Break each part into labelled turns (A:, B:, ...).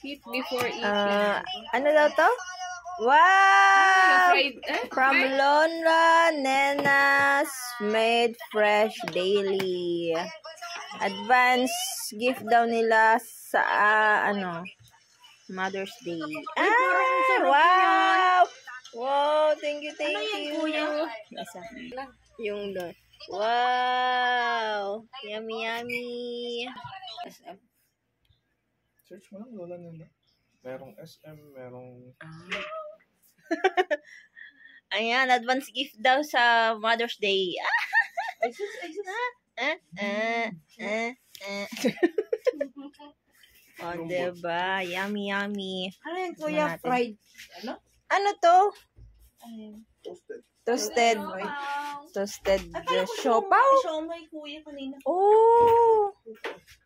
A: Eat before eating.
B: Ano daw to? Wow!
A: Fried,
B: From Lola Nena's Made Fresh Daily. Advance gift daw nila sa Mother's Day. Wow! Wow, thank you. Isa. Yung doon. Wow! Yummy. SM.
C: Search mo lang, Lola Nena. Merong SM, merong...
B: Ayan, advance gift daw sa Mother's Day. O, diba? Yummy.
D: Ano yan, kuya? Fried? Ano?
B: Ano to?
C: Toasted.
B: Toasted siopaw?
D: Siomay, kuya, kanina.
B: Oh!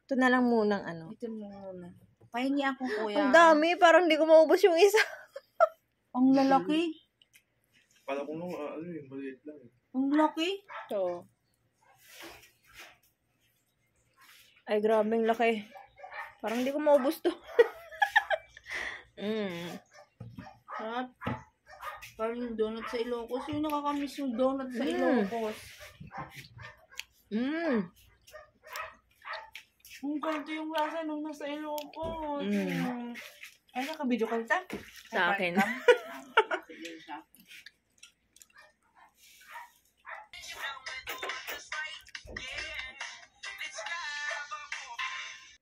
B: Ito na lang munang
D: Ito muna. Pahingi ako, kuya.
B: Ang dami, parang hindi ko maubos yung isa.
D: Ang lalaki.
C: Kala ko nung, maliit lang.
D: Ang laki.
B: Ito. Ay, grabe yung laki. Parang hindi ko maubos to.
D: Sarap. Parang yung donut sa Ilocos. Yung nakakamiss yung donut sa Ilocos. Ang ganito yung lasa nung nasa Ilocos. Ay, nakabidyo ka ta?
B: Sa akin.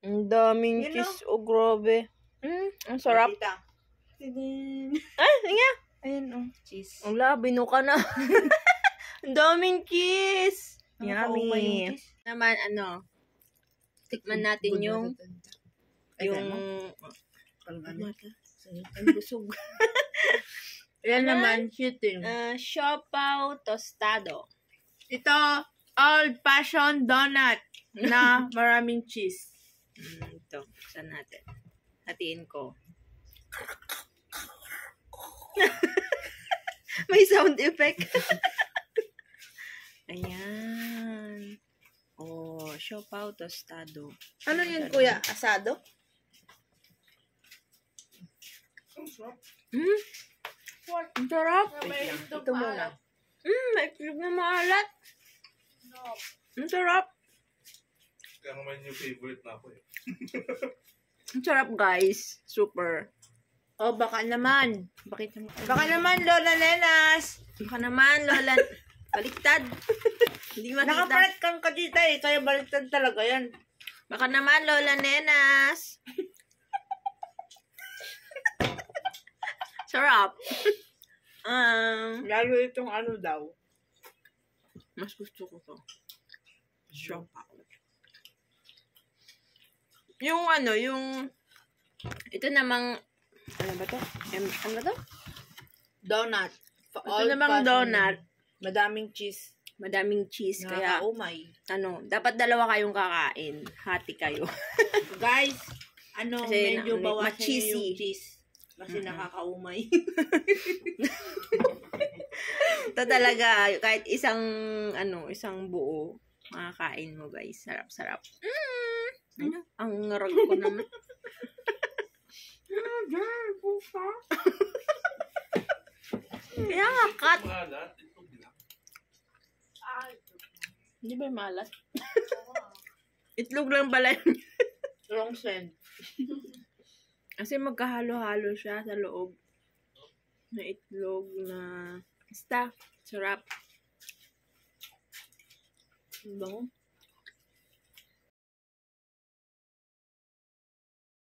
B: Ang daming cheese. Oh, grabe. Ang sarap. Ay, nga.
D: Ayan, cheese.
B: Wala, binuka na. Ang daming cheese. Yummy.
D: Cheese.
B: Naman, tikman natin yung ang busog.
D: Yan naman, shitting.
B: Siopaw tostado.
D: Ito, old-fashioned donut na maraming cheese.
B: Ito, saan natin? Hatiin ko. May sound effect. Ayan. Oh, siopaw tostado.
D: Ano yun, kuya? Asado?
B: Ang sarap.
D: Ito muna.
B: May itlog na maalat. Ang sarap.
C: Kaya naman yung favorite na ako eh.
B: Ang sarap, guys. Super.
D: Oh, baka naman. Baka naman, Lola Nenas.
B: Baka naman, Lola. Baliktad. Hindi makita.
D: Nakapalit kang kadita eh. Kaya baliktad talaga yan.
B: Baka naman, Lola Nenas. Sarap.
D: Lalo itong ano daw.
B: Mas gusto ko to. Siopaw. Yung ito namang ano ba to? Ano ba to?
D: Donut.
B: Ito namang donut.
D: Madaming cheese.
B: Madaming cheese. Kaya,
D: Nakakaumay.
B: dapat dalawa kayong kakain. Hati kayo.
D: Guys,
B: Kasi
D: medyo bawasan
B: ma-cheesy.
D: niyo yung cheese. Kasi nakakaumay.
B: Ito talaga, kahit isang buo, makakain mo, guys. Sarap. Ano? Ang ngarag ko naman. Kaya nga, cut.
C: Malat, ito bilang.
B: Hindi ba malas? Itlog lang pala yun.
D: Wrong send.
B: Kasi magkahalo-halo siya sa loob. Na itlog na... Basta, sarap.
D: Bango.